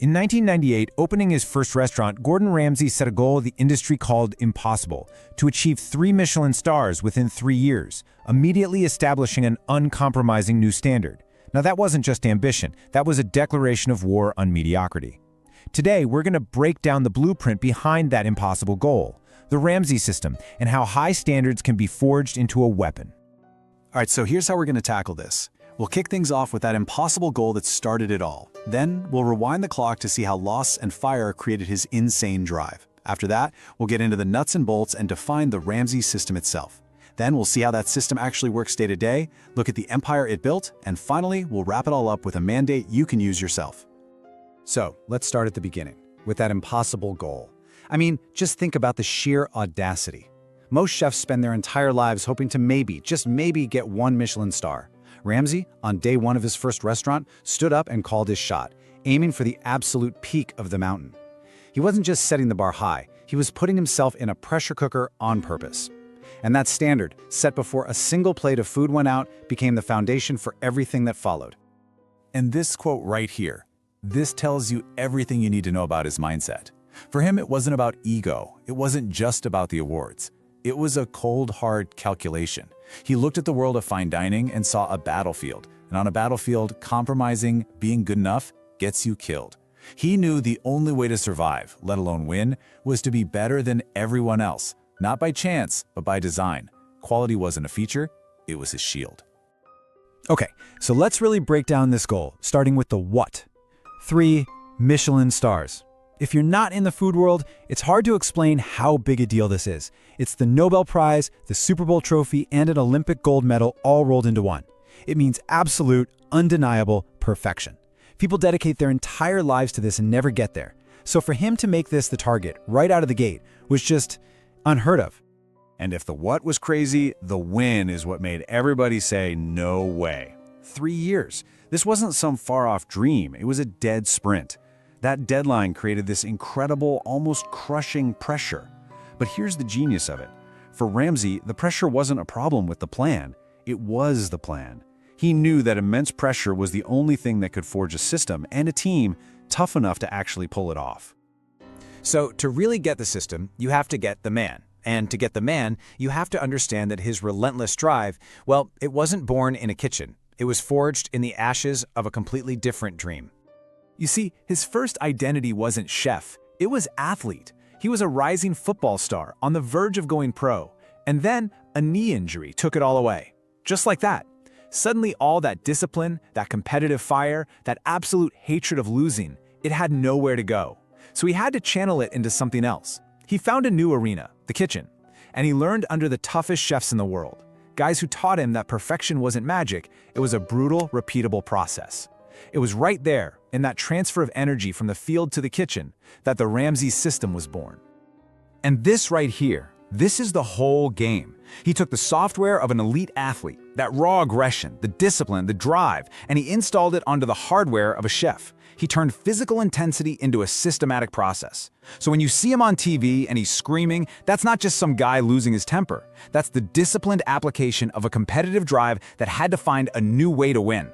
In 1998, opening his first restaurant, Gordon Ramsay set a goal the industry called impossible, to achieve 3 Michelin stars within 3 years, immediately establishing an uncompromising new standard. Now that wasn't just ambition, that was a declaration of war on mediocrity. Today, we're going to break down the blueprint behind that impossible goal, the Ramsay System, and how high standards can be forged into a weapon. All right, so here's how we're going to tackle this. We'll kick things off with that impossible goal that started it all. Then we'll rewind the clock to see how loss and fire created his insane drive. After that, we'll get into the nuts and bolts and define the Ramsay system itself. Then we'll see how that system actually works day to day, look at the empire it built, and finally, we'll wrap it all up with a mandate you can use yourself. So let's start at the beginning, with that impossible goal. I mean, just think about the sheer audacity. Most chefs spend their entire lives hoping to maybe, just maybe, get 1 Michelin star. Ramsay, on day 1 of his first restaurant, stood up and called his shot, aiming for the absolute peak of the mountain. He wasn't just setting the bar high, he was putting himself in a pressure cooker on purpose. And that standard, set before a single plate of food went out, became the foundation for everything that followed. And this quote right here, this tells you everything you need to know about his mindset. For him, it wasn't about ego. It wasn't just about the awards. It was a cold, hard calculation. He looked at the world of fine dining and saw a battlefield. And on a battlefield, compromising, being good enough, gets you killed. He knew the only way to survive, let alone win, was to be better than everyone else. Not by chance, but by design. Quality wasn't a feature, it was his shield. Okay, so let's really break down this goal, starting with the what. 3 Michelin stars. If you're not in the food world, it's hard to explain how big a deal this is. It's the Nobel Prize, the Super Bowl trophy, and an Olympic gold medal all rolled into one. It means absolute, undeniable perfection. People dedicate their entire lives to this and never get there. So for him to make this the target right out of the gate was just unheard of. And if the what was crazy, the win is what made everybody say, no way. 3 years. This wasn't some far-off dream, it was a dead sprint. That deadline created this incredible, almost crushing pressure. But here's the genius of it. For Ramsay, the pressure wasn't a problem with the plan. It was the plan. He knew that immense pressure was the only thing that could forge a system and a team tough enough to actually pull it off. So to really get the system, you have to get the man. And to get the man, you have to understand that his relentless drive, well, it wasn't born in a kitchen. It was forged in the ashes of a completely different dream. You see, his first identity wasn't chef, it was athlete. He was a rising football star on the verge of going pro. And then a knee injury took it all away. Just like that. Suddenly all that discipline, that competitive fire, that absolute hatred of losing, it had nowhere to go. So he had to channel it into something else. He found a new arena, the kitchen. And he learned under the toughest chefs in the world. Guys who taught him that perfection wasn't magic, it was a brutal, repeatable process. It was right there, in that transfer of energy from the field to the kitchen, that the Ramsay system was born. And this right here, this is the whole game. He took the software of an elite athlete, that raw aggression, the discipline, the drive, and he installed it onto the hardware of a chef. He turned physical intensity into a systematic process. So when you see him on TV and he's screaming, that's not just some guy losing his temper. That's the disciplined application of a competitive drive that had to find a new way to win.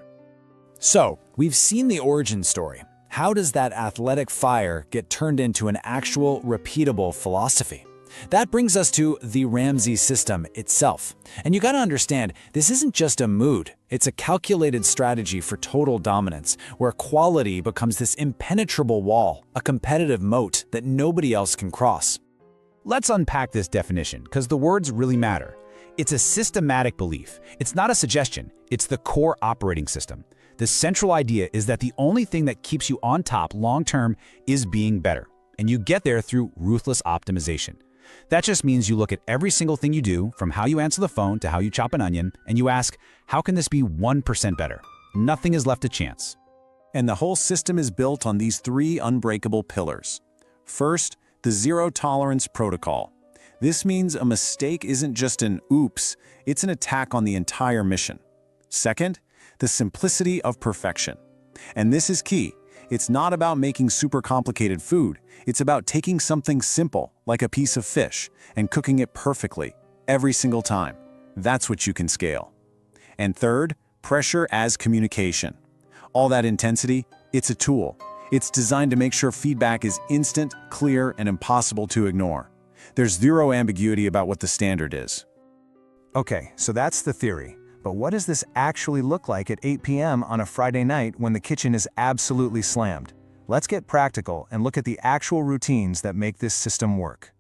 So, we've seen the origin story. How does that athletic fire get turned into an actual, repeatable philosophy? That brings us to the Ramsay system itself. And you gotta understand, this isn't just a mood, it's a calculated strategy for total dominance, where quality becomes this impenetrable wall, a competitive moat that nobody else can cross. Let's unpack this definition, because the words really matter. It's a systematic belief. It's not a suggestion, it's the core operating system. The central idea is that the only thing that keeps you on top long-term is being better. And you get there through ruthless optimization. That just means you look at every single thing you do, from how you answer the phone to how you chop an onion, and you ask, how can this be 1% better? Nothing is left to chance. And the whole system is built on these 3 unbreakable pillars. First, the zero-tolerance protocol. This means a mistake isn't just an oops, it's an attack on the entire mission. Second, the simplicity of perfection. And this is key. It's not about making super complicated food. It's about taking something simple, like a piece of fish, and cooking it perfectly, every single time. That's what you can scale. And third, pressure as communication. All that intensity, it's a tool. It's designed to make sure feedback is instant, clear, and impossible to ignore. There's zero ambiguity about what the standard is. Okay, so that's the theory. But what does this actually look like at 8 p.m. on a Friday night when the kitchen is absolutely slammed? Let's get practical and look at the actual routines that make this system work.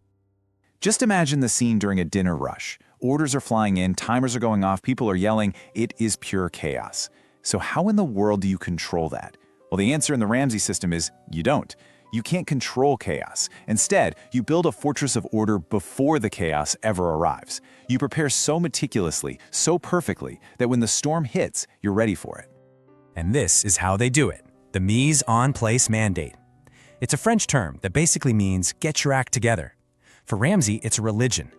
Just imagine the scene during a dinner rush. Orders are flying in, timers are going off, people are yelling. It is pure chaos. So how in the world do you control that? Well, the answer in the Ramsay system is you don't. You can't control chaos. Instead, you build a fortress of order before the chaos ever arrives. You prepare so meticulously, so perfectly, that when the storm hits, you're ready for it. And this is how they do it. The Mise en place mandate. It's a French term that basically means get your act together. For Ramsay, it's a religion.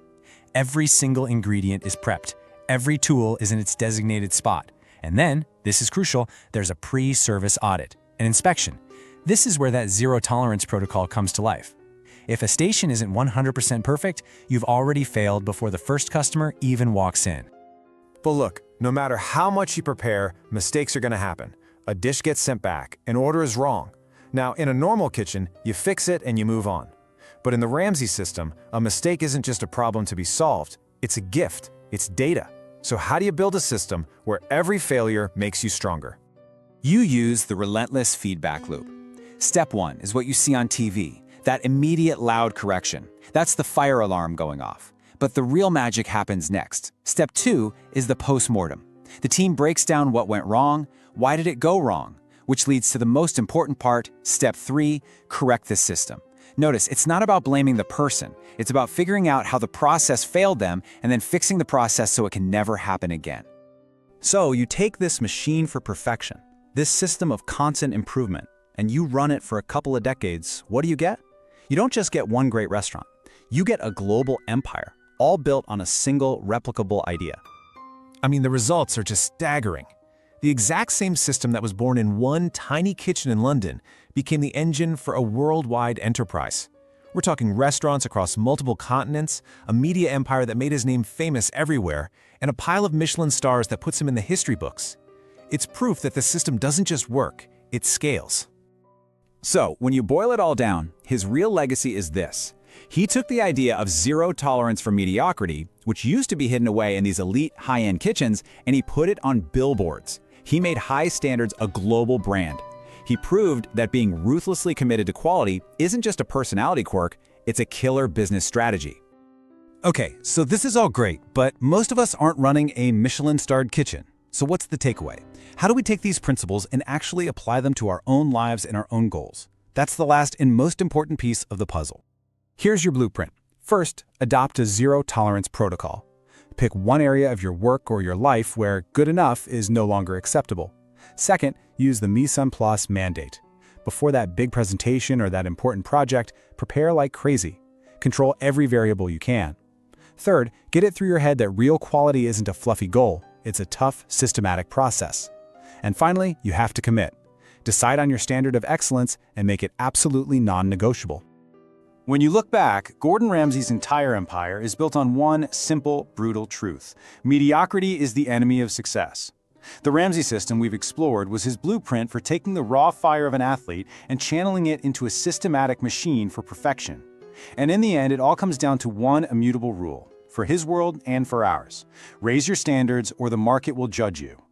Every single ingredient is prepped. Every tool is in its designated spot. And then, this is crucial, there's a pre-service audit, an inspection. This is where that zero-tolerance protocol comes to life. If a station isn't 100% perfect, you've already failed before the first customer even walks in. But look, no matter how much you prepare, mistakes are going to happen. A dish gets sent back, an order is wrong. Now, in a normal kitchen, you fix it and you move on. But in the Ramsay system, a mistake isn't just a problem to be solved, it's a gift, it's data. So how do you build a system where every failure makes you stronger? You use the relentless feedback loop. Step 1 is what you see on TV, that immediate loud correction. That's the fire alarm going off. But the real magic happens next. Step 2 is the post-mortem. The team breaks down what went wrong, why did it go wrong, which leads to the most important part, step 3, correct the system. Notice, it's not about blaming the person. It's about figuring out how the process failed them and then fixing the process so it can never happen again. So you take this machine for perfection, this system of constant improvement, and you run it for a couple of decades. What do you get? You don't just get one great restaurant. You get a global empire, all built on a single replicable idea. I mean, the results are just staggering. The exact same system that was born in one tiny kitchen in London became the engine for a worldwide enterprise. We're talking restaurants across multiple continents, a media empire that made his name famous everywhere, and a pile of Michelin stars that puts him in the history books. It's proof that the system doesn't just work, it scales. So, when you boil it all down, his real legacy is this. He took the idea of zero tolerance for mediocrity, which used to be hidden away in these elite, high-end kitchens, and he put it on billboards. He made high standards a global brand. He proved that being ruthlessly committed to quality isn't just a personality quirk, it's a killer business strategy. Okay, so this is all great, but most of us aren't running a Michelin-starred kitchen. So what's the takeaway? How do we take these principles and actually apply them to our own lives and our own goals? That's the last and most important piece of the puzzle. Here's your blueprint. First, adopt a zero-tolerance protocol. Pick one area of your work or your life where good enough is no longer acceptable. Second, use the Mise en place mandate. Before that big presentation or that important project, prepare like crazy. Control every variable you can. Third, get it through your head that real quality isn't a fluffy goal, it's a tough, systematic process. And finally, you have to commit. Decide on your standard of excellence and make it absolutely non-negotiable. When you look back, Gordon Ramsay's entire empire is built on one simple, brutal truth. Mediocrity is the enemy of success. The Ramsay system we've explored was his blueprint for taking the raw fire of an athlete and channeling it into a systematic machine for perfection. And in the end, it all comes down to one immutable rule, for his world and for ours. Raise your standards or the market will judge you.